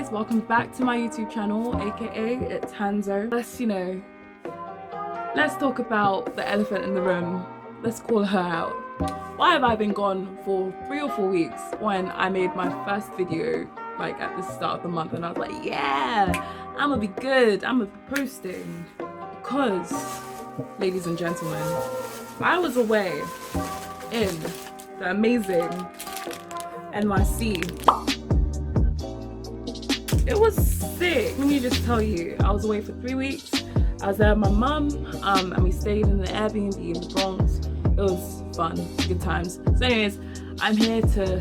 guys, welcome back to my YouTube channel, aka ITSHANSO. Let's talk about the elephant in the room. Let's call her out. Why have I been gone for 3 or 4 weeks when I made my first video like at the start of the month, and I was like, yeah, I'm gonna be good, I'm gonna be posting? Because, ladies and gentlemen, I was away in the amazing NYC. It was sick. Let me just tell you, I was away for 3 weeks. I was there with my mum, and we stayed in the Airbnb in the Bronx. It was fun, good times. So anyways, I'm here to,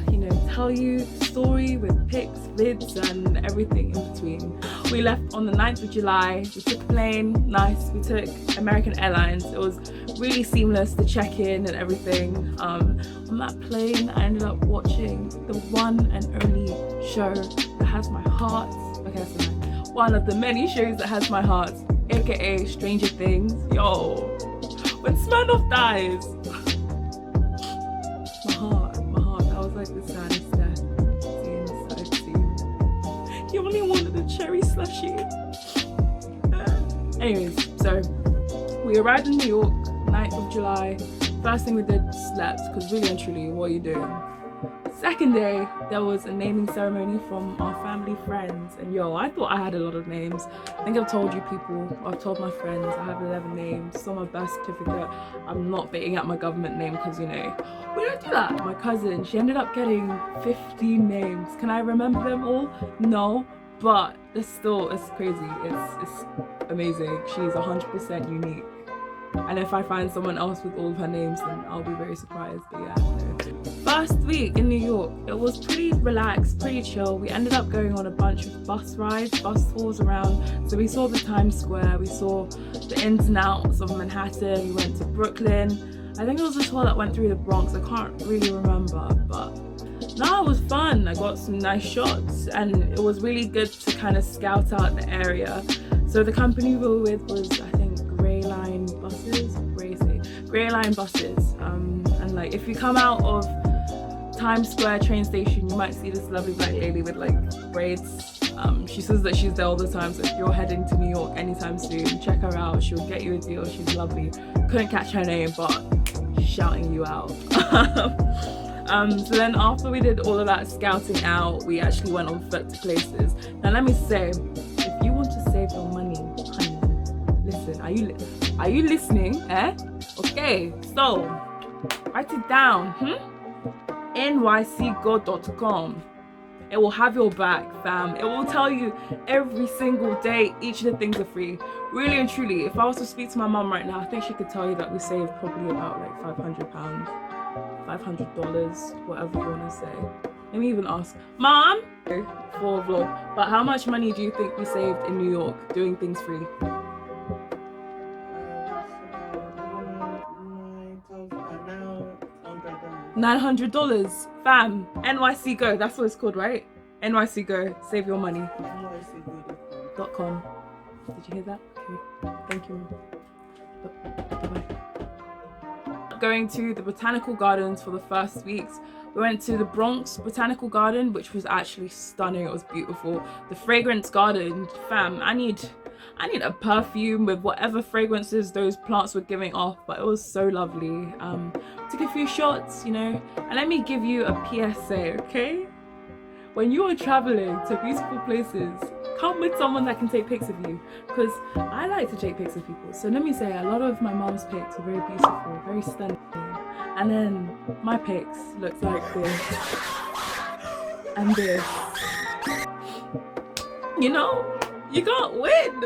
tell you the story with pics, vids, and everything in between. We left on the 9th of July. We took a plane, nice. We took American Airlines. It was really seamless to check in and everything. On that plane, I ended up watching the one and only show that has my heart. Okay, that's enough. One of the many shows that has my heart, aka Stranger Things. Yo, when Smirnoff dies, my heart, that was like the saddest death scene I've seen. He only wanted a cherry slushie. Anyways, so we arrived in New York, 9th of July. First thing we did, slept, because really and truly, what are you doing? Second day, there was a naming ceremony from our family friends, and yo, I thought I had a lot of names. I think I've told you people, I've told my friends, I have 11 names. So my birth certificate, I'm not fitting out my government name because, we don't do that. My cousin, she ended up getting 15 names. Can I remember them all? No, but it's crazy. It's amazing. She's 100% unique. And if I find someone else with all of her names, then I'll be very surprised. But yeah. First week in New York, it was pretty relaxed, pretty chill. We ended up going on a bunch of bus rides, bus tours around. So we saw the Times Square, we saw the ins and outs of Manhattan, we went to Brooklyn. I think it was a tour that went through the Bronx, I can't really remember, but no, it was fun. I got some nice shots, and it was really good to kind of scout out the area. So the company we were with was, I think, Grey Line buses, and like if you come out of Times Square train station, you might see this lovely black lady with like braids. She says that she's there all the time, so if you're heading to New York anytime soon, check her out. She'll get you a deal. She's lovely. Couldn't catch her name, but she's shouting you out. So then after we did all of that scouting out, we actually went on foot to places. Now let me say, if you want to save your money, honey, listen, are you listening? Okay, so write it down. NYCgo.com. It will have your back, fam. It will tell you every single day each of the things are free. Really and truly, if I was to speak to my mum right now, I think she could tell you that we saved probably about like £500, $500, whatever you want to say. Let me even ask Mom for a vlog, but how much money do you think we saved in New York doing things free? $900, fam. NYC Go, that's what it's called, right? NYC Go, save your money. NYCgo.com. Did you hear that? Okay, thank you. Bye-bye. Going to the botanical gardens for the first weeks. We went to the Bronx Botanical Garden, which was actually stunning. It was beautiful. The fragrance garden, fam, I need a perfume with whatever fragrances those plants were giving off, but it was so lovely. Took a few shots, and let me give you a PSA, okay? When you are traveling to beautiful places, come with someone that can take pics of you, because I like to take pics of people. So let me say, a lot of my mom's pics are very beautiful, very stunning, and then my pics looked like this and this. You can't win.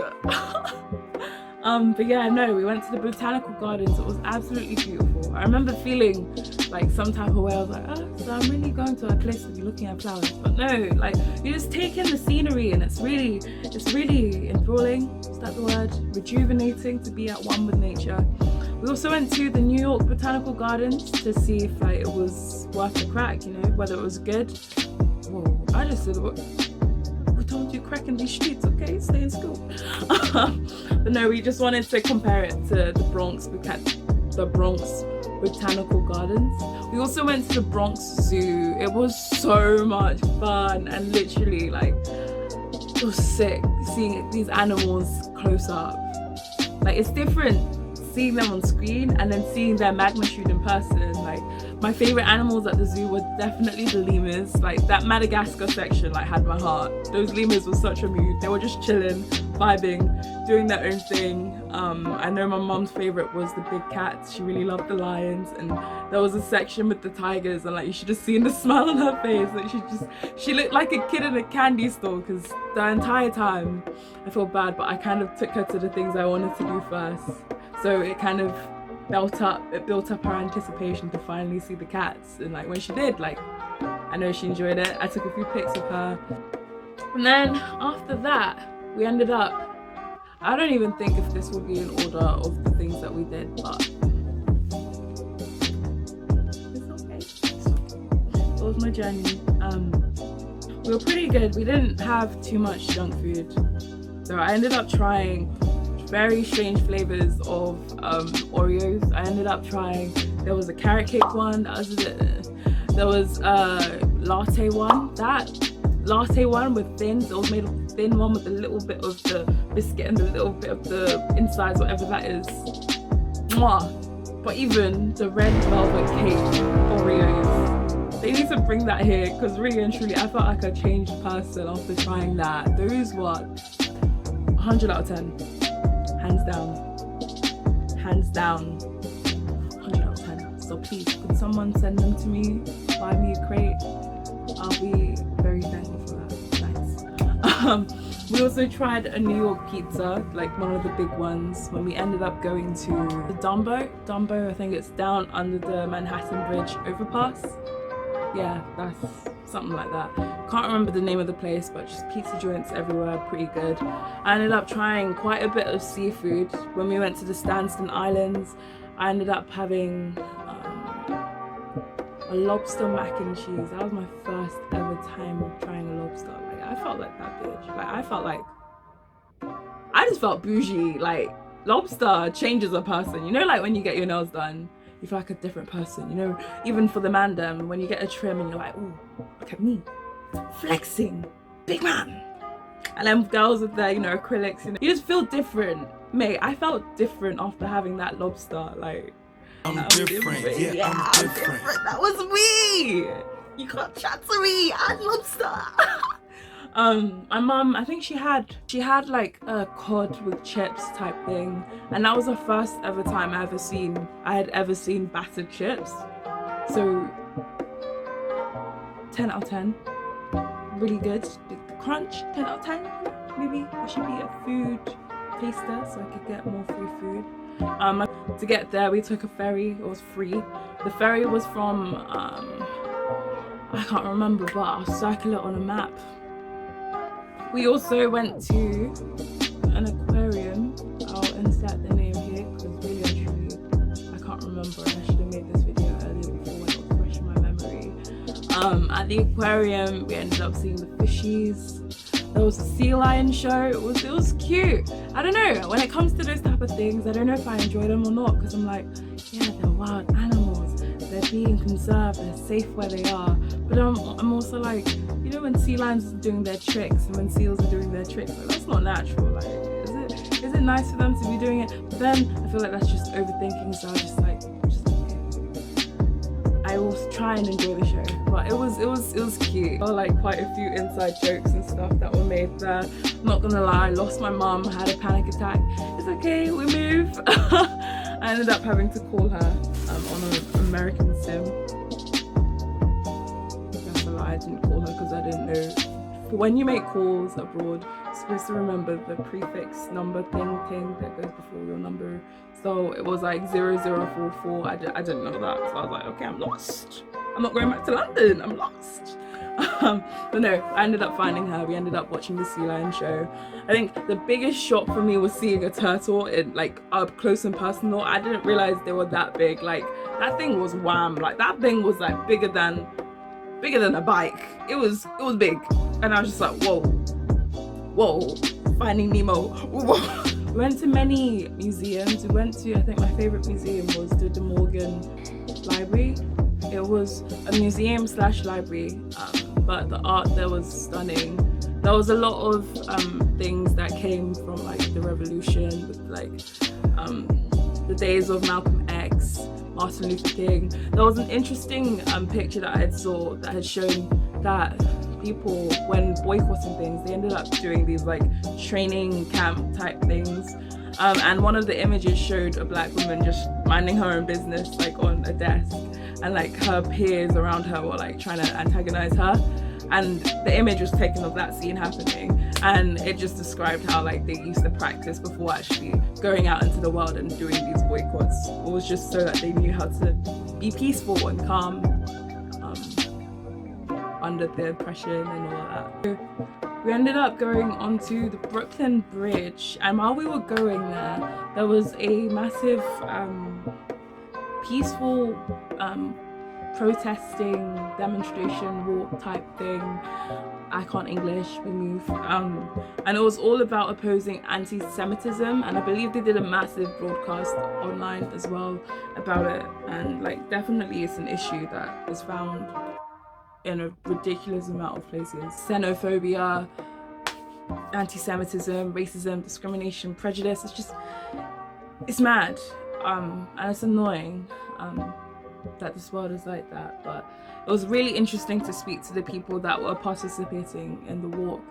But yeah, no, we went to the botanical gardens. It was absolutely beautiful. I remember feeling like some type of way. I was like, so I'm really going to a place to be looking at flowers. But no, like you just take in the scenery, and it's really enthralling. Is that the word? Rejuvenating, to be at one with nature. We also went to the New York Botanical Gardens to see if like it was worth the crack, whether it was good. Whoa, I just said what. Told you, crack in these streets, okay? Stay in school. But no, we just wanted to compare it to the Bronx. We had the Bronx Botanical Gardens. We also went to the Bronx Zoo. It was so much fun, and literally like it was sick seeing these animals close up. Like, it's different seeing them on screen and then seeing their magnitude in person. Like, my favorite animals at the zoo were definitely the lemurs. Like, that Madagascar section like had my heart. Those lemurs were such a mood. They were just chilling, vibing, doing their own thing. I know my mom's favorite was the big cats. She really loved the lions, and there was a section with the tigers, and like, you should have seen the smile on her face. Like, she looked like a kid in a candy store, because the entire time I feel bad, but I kind of took her to the things I wanted to do first. So it kind of built up her anticipation to finally see the cats. And like, when she did, like, I know she enjoyed it. I took a few pics of her. And then after that, we ended up, I don't even think if this would be in order of the things that we did, but it's okay. It was my journey. We were pretty good. We didn't have too much junk food. So I ended up trying very strange flavors of Oreos. I ended up trying, there was a carrot cake one, there was a latte one. That latte one with thins, it was made of thin one with a little bit of the biscuit and a little bit of the insides, whatever that is. Mwah. But even the red velvet cake Oreos, they need to bring that here, because really and truly I felt like a changed person after trying that. Those were 100 out of 10. Hands down, 100 out of 10. So please, could someone send them to me, buy me a crate? I'll be very thankful for that. Thanks. We also tried a New York pizza, like one of the big ones, when we ended up going to the Dumbo, I think it's down under the Manhattan Bridge overpass. Yeah, that's something like that. Can't remember the name of the place, but just pizza joints everywhere, pretty good. I ended up trying quite a bit of seafood. When we went to the Stanston Islands, I ended up having a lobster mac and cheese. That was my first ever time trying a lobster. Like, I felt like that bitch. Like, I just felt bougie. Like, lobster changes a person. You know, like when you get your nails done, you feel like a different person, you know? Even for the man them, when you get a trim and you're like, ooh, look at me, flexing, big man. And then girls with their, you know, acrylics, you know, you just feel different. Mate, I felt different after having that lobster. Like, I'm different. Yeah, I'm different. That was me. You can't chat to me. I had lobster. My mum, I think she had like a cod with chips type thing, and that was the first ever time I had ever seen battered chips. So 10 out of 10, really good. The crunch, 10 out of 10. Maybe I should be a food taster so I could get more free food. To get there, we took a ferry. It was free. The ferry was from I can't remember, but I'll circle it on a map. We also went to an aquarium. I'll insert the name here because really and truly I can't remember, and I should have made this video earlier before when it was fresh in my memory. At the aquarium, we ended up seeing the fishies. There was a sea lion show. It was cute. I don't know, when it comes to those type of things, I don't know if I enjoy them or not, because I'm like, yeah, they're wild animals, they're being conserved, they're safe where they are. But I'm also like, you know, when sea lions are doing their tricks and when seals are doing their tricks, like, that's not natural. Like, is it nice for them to be doing it? But then I feel like that's just overthinking, so I was just like, I will try and enjoy the show. But it was cute. There were like quite a few inside jokes and stuff that were made there. I'm not gonna lie, I lost my mum, had a panic attack. It's okay, we move. I ended up having to call her on an American SIM. That's a lie, I didn't call her because I didn't know. When you make calls abroad, you're supposed to remember the prefix number thing that goes before your number. So it was like 0044. I didn't know that. So I was like, okay, I'm lost. I'm not going back to London. I'm lost. But no, I ended up finding her. We ended up watching the sea lion show. I think the biggest shock for me was seeing a turtle in like up close and personal. I didn't realize they were that big. Like, that thing was wham. Like, that thing was like bigger than a bike. It was big. And I was just like, whoa, Finding Nemo. Whoa. We went to many museums. We went to, I think my favorite museum was the De Morgan Library. It was a museum / library, but the art there was stunning. there was a lot of things that came from like the revolution, with like the days of Malcolm X, Martin Luther King. There was an interesting picture that I had saw that had shown that people, when boycotting things, they ended up doing these like training camp type things. And one of the images showed a black woman just minding her own business, like on a desk, and like her peers around her were like trying to antagonize her. And the image was taken of that scene happening, and it just described how like they used to practice before actually going out into the world and doing these boycotts. It was just so that they knew how to be peaceful and calm under the oppression and all of that. So we ended up going onto the Brooklyn Bridge, and while we were going there was a massive peaceful protesting demonstration walk type thing. I can't English, we move. And it was all about opposing anti-Semitism, and I believe they did a massive broadcast online as well about it. And like, definitely it's an issue that is found in a ridiculous amount of places. Xenophobia, anti-Semitism, racism, discrimination, prejudice, it's mad. And it's annoying that this world is like that. But it was really interesting to speak to the people that were participating in the walk.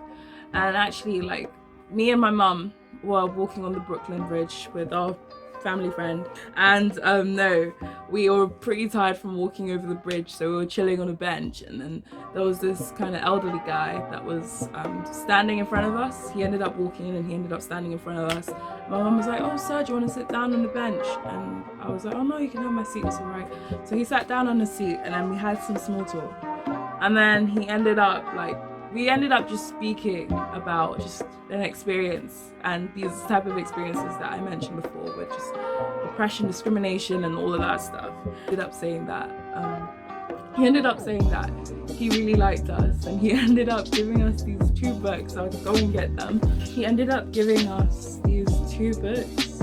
And actually, like, me and my mum were walking on the Brooklyn Bridge with our family friend, and no, we were pretty tired from walking over the bridge, so we were chilling on a bench, and then there was this kind of elderly guy that was standing in front of us. He ended up walking in and he ended up standing in front of us. My mum was like, "Oh sir, do you want to sit down on the bench?" And I was like, "Oh no, you can have my seat, it's alright." So he sat down on the seat, and then we had some small talk, and then we ended up just speaking about just an experience, and these type of experiences that I mentioned before, with just oppression, discrimination, and all of that stuff. He ended up saying that he really liked us, and he ended up giving us these 2 books. I would go and get them. He ended up giving us these 2 books.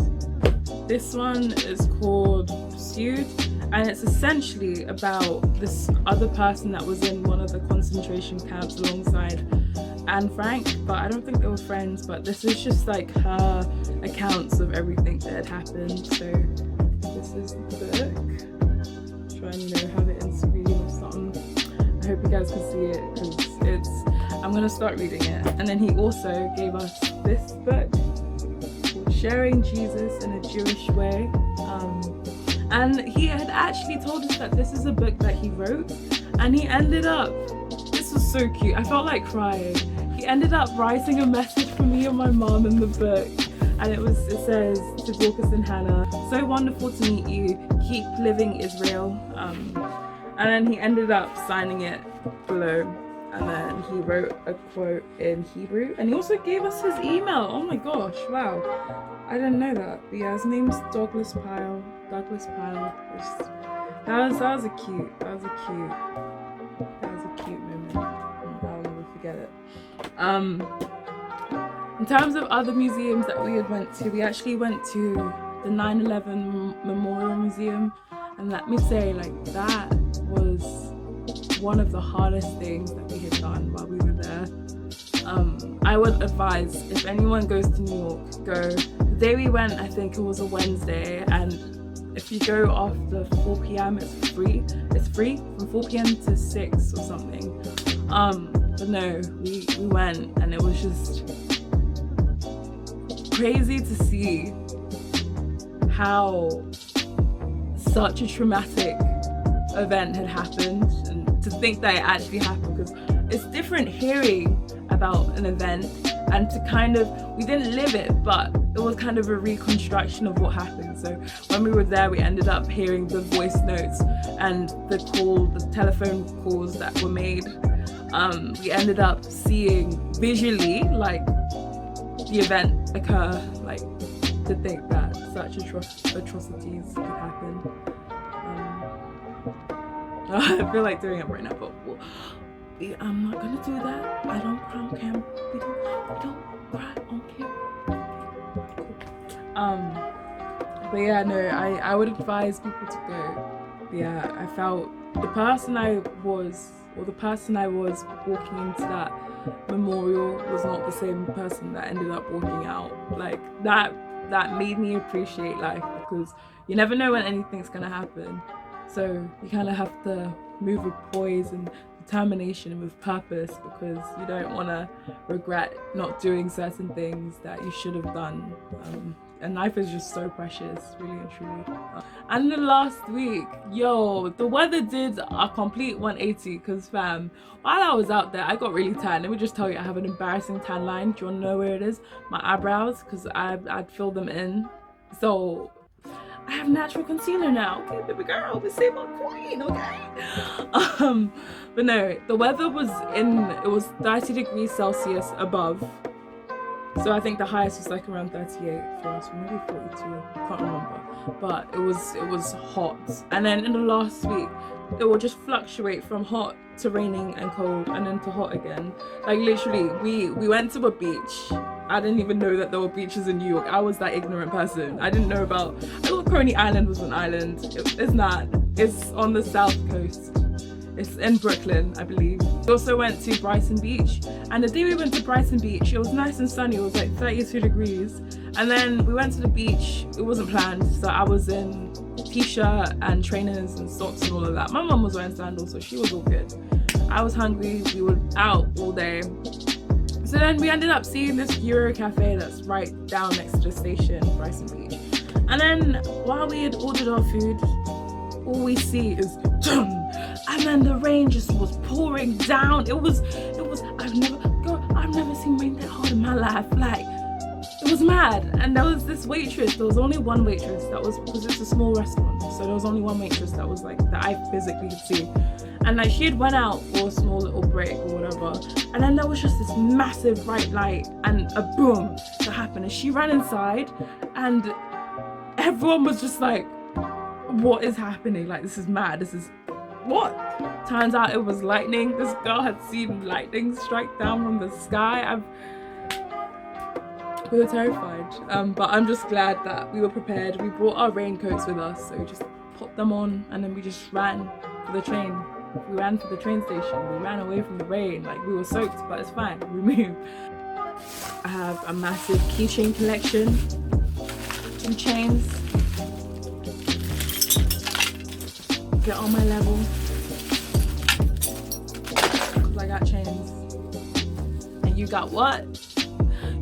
This one is called Pursued, and it's essentially about this other person that was in one of the concentration camps alongside Anne Frank, but I don't think they were friends. But this is just like her accounts of everything that had happened. So this is the book. Trying to have it in screen or something. I hope you guys can see it, because I'm gonna start reading it. And then he also gave us this book called Sharing Jesus in a Jewish Way. And he had actually told us that this is a book that he wrote, and he ended up, this was so cute, I felt like crying. He ended up writing a message for me and my mom in the book, and it says, "To Dorcas and Hannah, so wonderful to meet you, keep living Israel." And then he ended up signing it below, and then he wrote a quote in Hebrew, and he also gave us his email. Oh my gosh, wow, I didn't know that. But yeah, his name's Douglas Pyle. That was a cute moment. I'll never forget it. In terms of other museums that we had went to, we actually went to the 9/11 Memorial Museum, and let me say, like, that was one of the hardest things that we had done while we were there. I would advise, if anyone goes to New York, go. The day we went, I think it was a Wednesday, and if you go after 4 p.m, it's free. It's free from 4 p.m. to 6 or something. But no, we went, and it was just crazy to see how such a traumatic event had happened, and to think that it actually happened, because it's different hearing about an event and to kind of, we didn't live it, but it was kind of a reconstruction of what happened. So when we were there, we ended up hearing the voice notes and the telephone calls that were made. We ended up seeing visually, like, the event occur, like, to think that such atrocities could happen. I feel like doing it right now, but I'm not gonna do that. I don't cry on camera. We don't cry on camera. But yeah, no, I would advise people to go. But yeah, I felt the person I was or the person I was walking into that memorial was not the same person that ended up walking out. Like that made me appreciate life, because you never know when anything's gonna happen. So you kind of have to move with poise and determination and with purpose, because you don't want to regret not doing certain things that you should have done. And life is just so precious, really and truly. And the last week, yo, the weather did a complete 180, because fam, while I was out there, I got really tan. Let me just tell you, I have an embarrassing tan line. Do you want to know where it is? My eyebrows, because I'd filled them in. So I have natural concealer now. Okay, baby girl, we say my queen, okay? But no, the weather was it was 30 degrees Celsius above. So I think the highest was like around 38 for us, or maybe 42, I can't remember. But it was hot. And then in the last week, it will just fluctuate from hot to raining and cold and then to hot again. Like literally, we went to a beach. I didn't even know that there were beaches in New York. I was that ignorant person. I didn't know about, I thought Coney Island was an island. It's not. It's on the south coast. It's in Brooklyn, I believe. We also went to Brighton Beach, and the day we went to Brighton Beach, it was nice and sunny. It was like 32 degrees. And then we went to the beach. It wasn't planned, so I was in t-shirt and trainers and socks and all of that. My mum was wearing sandals, so she was all good. I was hungry. We were out all day. So then we ended up seeing this Euro cafe that's right down next to the station, Brighton Beach. And then while we had ordered our food, all we see is and then the rain just was pouring down. It was I've never seen rain that hard in my life. Like, it was mad. And there was this waitress. There was only one waitress. That was because it's a small restaurant, so there was only one waitress that was like that I physically could see. And like she had went out for a small little break or whatever, and then there was just this massive bright light and a boom that happened, and she ran inside, and everyone was just like, what is happening? Like, this is mad. This is what? Turns out it was lightning. This girl had seen lightning strike down from the sky. We were terrified, but I'm just glad that we were prepared. We brought our raincoats with us, so we just put them on, and then we just ran for the train. We ran to the train station. We ran away from the rain. Like, we were soaked, but it's fine. We moved. I have a massive keychain collection. Keychains. Get on my level. Cause I got chains. And you got what?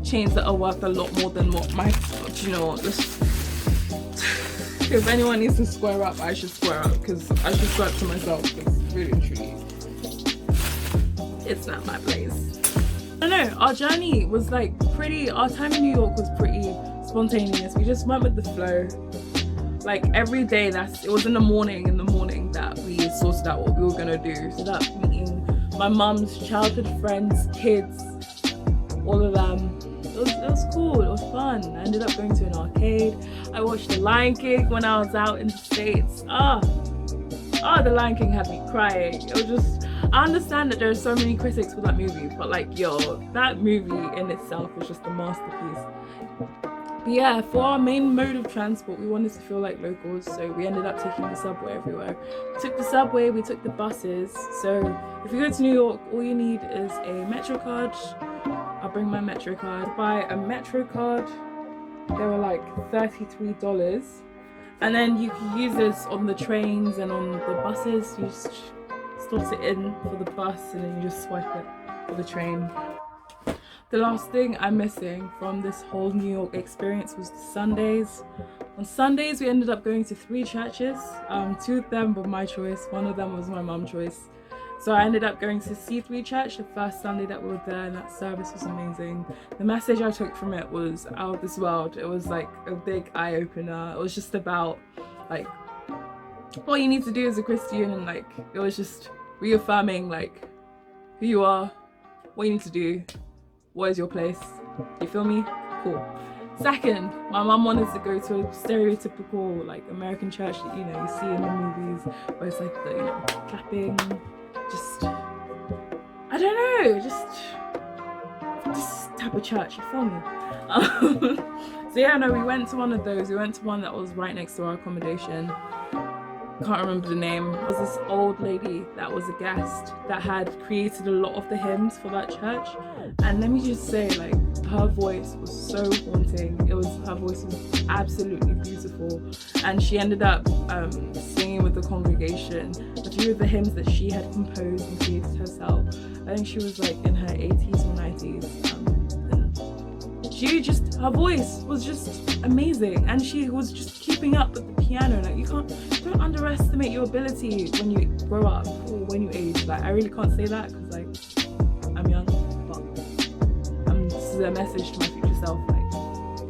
Chains that are worth a lot more than what my, you know what, if anyone needs to square up, I should square up, because I should square up to myself, because really and truly, it's not my place. I don't know, our journey was like our time in New York was pretty spontaneous. We just went with the flow. Like every day, it was in the morning that we sorted out what we were gonna do. So that meeting my mum's childhood friends, kids, all of them. It was cool, it was fun. I ended up going to an arcade. I watched The Lion King when I was out in the States. The Lion King had me crying. It was just, I understand that there are so many critics for that movie, but like, yo, that movie in itself was just a masterpiece. But yeah, for our main mode of transport, we wanted to feel like locals, so we ended up taking the subway everywhere. We took the subway, we took the buses. So if you go to New York, all you need is a Metro card. I'll bring my Metro card. To buy a Metro card, they were like $33. And then you can use this on the trains and on the buses. You just slot it in for the bus and then you just swipe it for the train. The last thing I'm missing from this whole New York experience was the Sundays. On Sundays, we ended up going to 3 churches. 2 of them were my choice. 1 of them was my mom's choice. So I ended up going to C3 Church the first Sunday that we were there, and that service was amazing. The message I took from it was out of this world. It was like a big eye-opener. It was just about like what you need to do as a Christian, and like it was just reaffirming like who you are, what you need to do, what is your place. You feel me? Cool. Second, my mum wanted to go to a stereotypical like American church that you see in the movies, where it's like the clapping. Just, I don't know, just type of church, you feel me? So yeah, no, we went to one of those. We went to one that was right next to our accommodation. can't remember the name. It was this old lady that was a guest that had created a lot of the hymns for that church, and let me just say, like, her voice was so haunting. Her voice was absolutely beautiful, and she ended up singing with the congregation a few of the hymns that she had composed and created herself. I think she was like in her 80s or 90s. Her voice was just amazing, and she was just keeping up with the piano. Like, don't underestimate your ability when you grow up or when you age. Like, I really can't say that because, like, I'm young, but this is a message to my future self. Like,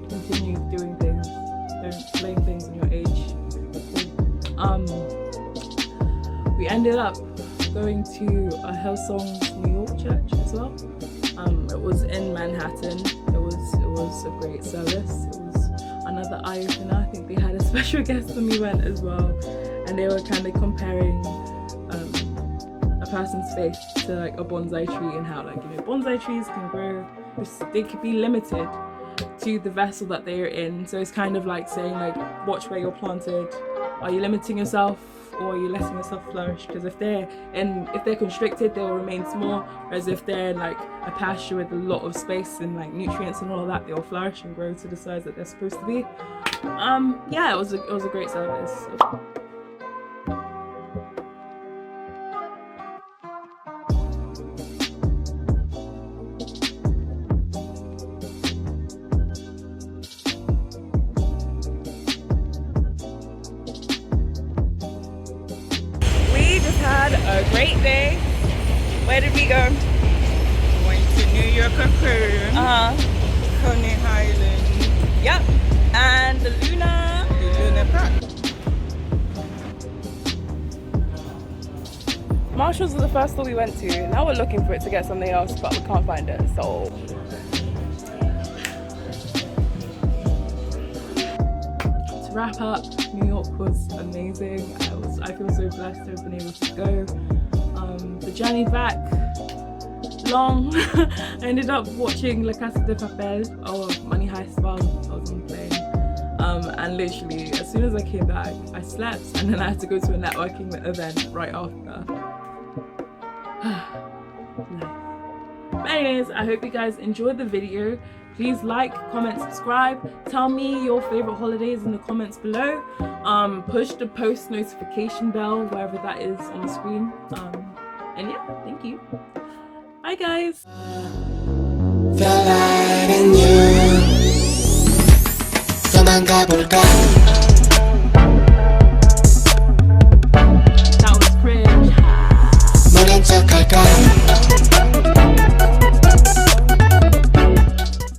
continue doing things, don't blame things on your age. We ended up going to a Hillsong's New York church as well. It was in Manhattan. It was a great service. It was another eye-opener. I think they had a special guest when we went as well, and they were kind of comparing a person's faith to like a bonsai tree, and how, like, you know, bonsai trees can grow. They could be limited to the vessel that they are in. So it's kind of like saying, like, watch where you're planted. Are you limiting yourself, or are you letting yourself flourish? Because if they're constricted, they will remain small, whereas if they're in like a pasture with a lot of space and like nutrients and all of that, they'll flourish and grow to the size that they're supposed to be. Yeah, it was a great service. Had a great day. Where did we go? Went to New York Aquarium, Coney Island, Yep. And the Luna Park. Marshalls was the first store we went to. Now we're looking for it to get something else, but we can't find it. So to wrap up, New York was amazing. I feel so blessed to have been able to go. The journey back, long. I ended up watching La Casa de Papel, or Money Heist, while I was on the plane. And literally, as soon as I came back, I slept, and then I had to go to a networking event right after. Nice. But anyways, I hope you guys enjoyed the video. Please like, comment, subscribe. Tell me your favorite holidays in the comments below. Push the post notification bell wherever that is on the screen. And yeah, thank you. Bye guys. The light in you. 도망가 볼까?